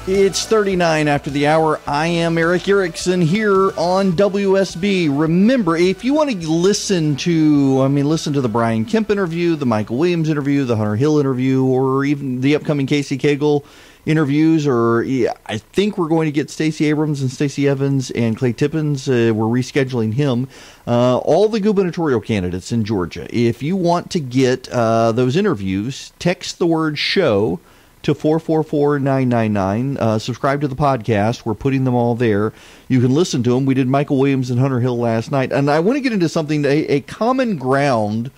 It's 39 after the hour. I am Erick Erickson here on WSB. Remember, if you want to listen to the Brian Kemp interview, the Michael Williams interview, the Hunter Hill interview, or even the upcoming Casey Cagle interviews, I think we're going to get Stacey Abrams and Stacey Evans and Clay Tippins. We're rescheduling him. All the gubernatorial candidates in Georgia. If you want to get those interviews, text the word show to 444-999. Subscribe to the podcast. We're putting them all there. You can listen to them. We did Michael Williams and Hunter Hill last night. And I want to get into something, a common ground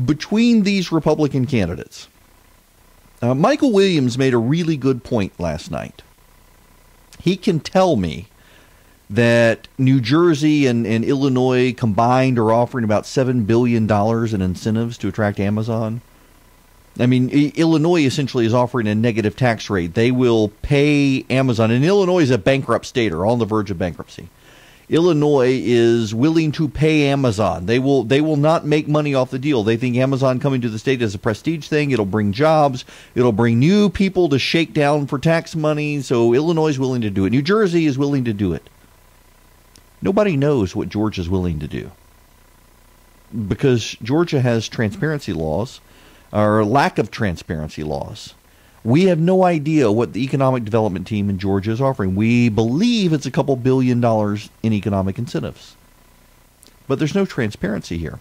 between these Republican candidates. Michael Williams made a really good point last night. He can tell me that New Jersey and Illinois combined are offering about $7 billion in incentives to attract Amazon. I mean, Illinois essentially is offering a negative tax rate. They will pay Amazon, and Illinois is a bankrupt state or on the verge of bankruptcy. Illinois is willing to pay Amazon. They will not make money off the deal. They think Amazon coming to the state is a prestige thing. It'll bring jobs. It'll bring new people to shake down for tax money. So Illinois is willing to do it. New Jersey is willing to do it. Nobody knows what Georgia is willing to do because Georgia has transparency laws. Or lack of transparency laws. We have no idea what the economic development team in Georgia is offering. We believe it's a couple $2 billion in economic incentives. But there's no transparency here.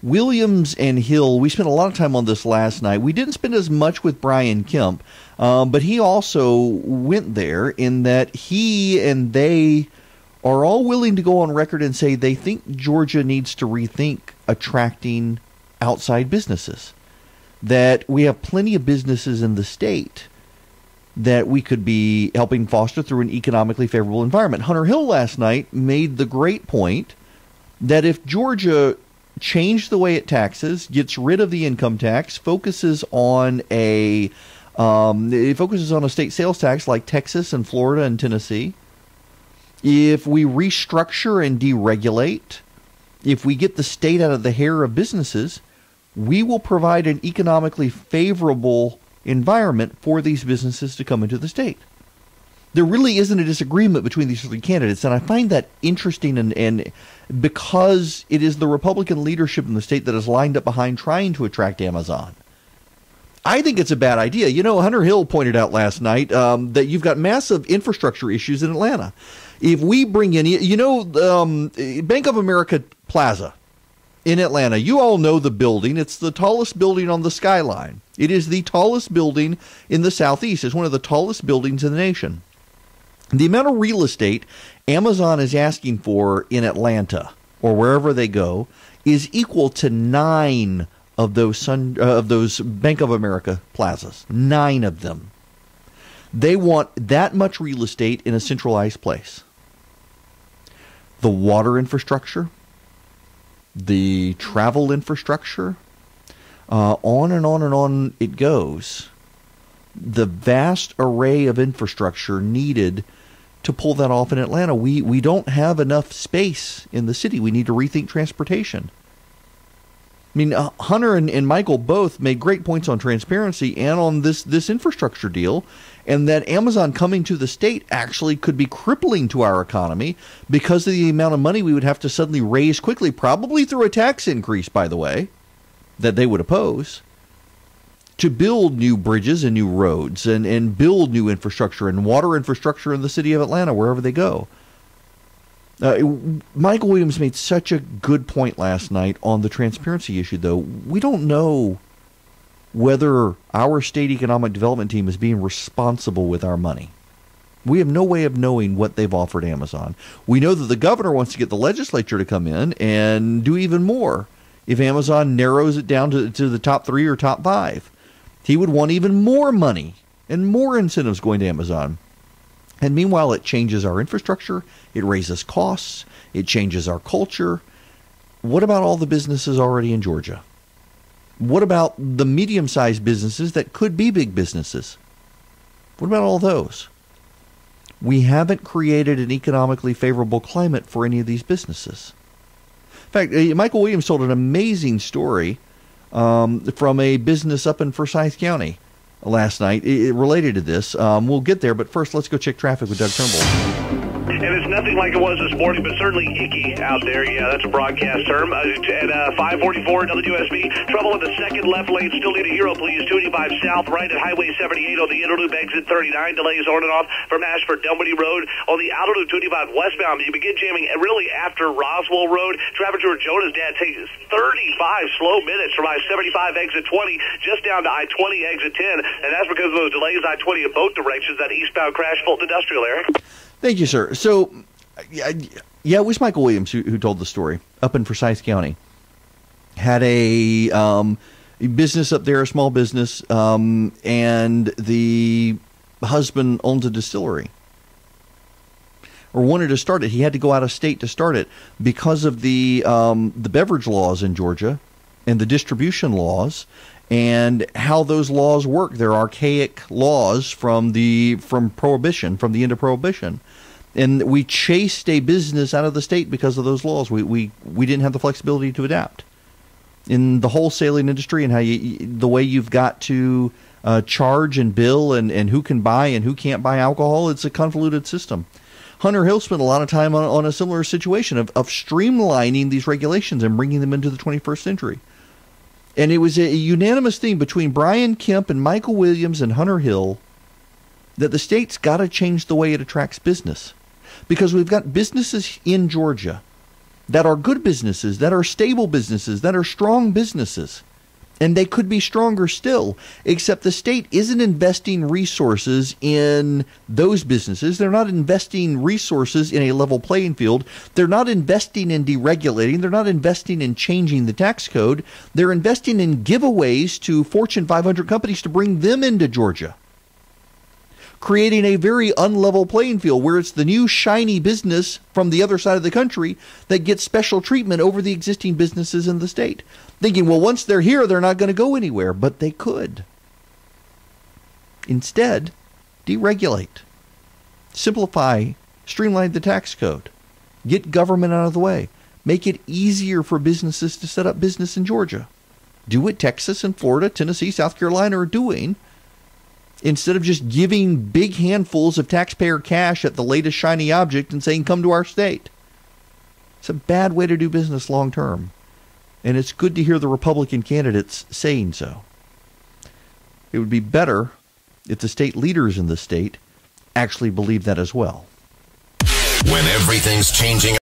Williams and Hill, we spent a lot of time on this last night. We didn't spend as much with Brian Kemp, but he also went there in that he and they are all willing to go on record and say they think Georgia needs to rethink attracting outside businesses, that we have plenty of businesses in the state that we could be helping foster through an economically favorable environment. Hunter Hill last night made the great point that if Georgia changed the way it taxes, gets rid of the income tax, focuses on a state sales tax like Texas and Florida and Tennessee, if we restructure and deregulate, if we get the state out of the hair of businesses, we will provide an economically favorable environment for these businesses to come into the state. There really isn't a disagreement between these three candidates, and I find that interesting and because it is the Republican leadership in the state that is lined up behind trying to attract Amazon. I think it's a bad idea. You know, Hunter Hill pointed out last night that you've got massive infrastructure issues in Atlanta. If we bring in, Bank of America Plaza in Atlanta, you all know the building. It's the tallest building on the skyline. It is the tallest building in the Southeast. It's one of the tallest buildings in the nation. The amount of real estate Amazon is asking for in Atlanta or wherever they go is equal to 9 of those Bank of America plazas. 9 of them. They want that much real estate in a centralized place. The water infrastructure, the travel infrastructure, on and on and on it goes. The vast array of infrastructure needed to pull that off in Atlanta. We don't have enough space in the city. We need to rethink transportation. I mean, Hunter and Michael both made great points on transparency and on this infrastructure deal, and that Amazon coming to the state actually could be crippling to our economy because of the amount of money we would have to suddenly raise quickly, probably through a tax increase, by the way, that they would oppose, to build new bridges and new roads and build new infrastructure and water infrastructure in the city of Atlanta, wherever they go. Michael Williams made such a good point last night on the transparency issue, though. We don't know whether our state economic development team is being responsible with our money. We have no way of knowing what they've offered Amazon. We know that the governor wants to get the legislature to come in and do even more if Amazon narrows it down to the top 3 or top 5. He would want even more money and more incentives going to Amazon. And meanwhile, it changes our infrastructure, it raises costs, it changes our culture. What about all the businesses already in Georgia? What about the medium-sized businesses that could be big businesses? What about all those? We haven't created an economically favorable climate for any of these businesses. In fact, Michael Williams told an amazing story from a business up in Forsyth County. last night related to this. We'll get there, but first let's go check traffic with Doug Turnbull. And it's nothing like it was this morning, but certainly icky out there. Yeah, that's a broadcast term. At 544 WSB, trouble in the second left lane. Still need a hero, please. 285 south, right at Highway 78 on the inner loop, exit 39. Delays on and off from Ashford Dunwoody Road. On the outer loop, 285 westbound, you begin jamming really after Roswell Road. Traffic to Jonas Dad takes 35 slow minutes from I-75 exit 20 just down to I-20 exit 10. And that's because of those delays I-20 in both directions. That eastbound crash, Fulton Industrial, Eric. Thank you, sir. So, yeah, it was Michael Williams who told the story up in Forsyth County. Had a business up there, a small business, and the husband owns a distillery. Or wanted to start it. He had to go out of state to start it because of the beverage laws in Georgia and the distribution laws and how those laws work. They're archaic laws from Prohibition, from the end of Prohibition. And we chased a business out of the state because of those laws. We didn't have the flexibility to adapt. In the wholesaling industry and how the way you've got to charge and bill and who can buy and who can't buy alcohol, it's a convoluted system. Hunter Hill spent a lot of time on a similar situation of streamlining these regulations and bringing them into the 21st century. And it was a unanimous thing between Brian Kemp and Michael Williams and Hunter Hill that the state's got to change the way it attracts business. Because we've got businesses in Georgia that are good businesses, that are stable businesses, that are strong businesses. And they could be stronger still, except the state isn't investing resources in those businesses. They're not investing resources in a level playing field. They're not investing in deregulating. They're not investing in changing the tax code. They're investing in giveaways to Fortune 500 companies to bring them into Georgia, creating a very unlevel playing field where it's the new shiny business from the other side of the country that gets special treatment over the existing businesses in the state. Thinking, well, once they're here, they're not going to go anywhere, but they could. Instead, deregulate, simplify, streamline the tax code, get government out of the way, make it easier for businesses to set up business in Georgia. Do what Texas and Florida, Tennessee, South Carolina are doing, instead of just giving big handfuls of taxpayer cash at the latest shiny object and saying, come to our state. It's a bad way to do business long term. And it's good to hear the Republican candidates saying so. It would be better if the state leaders in the state actually believed that as well. When everything's changing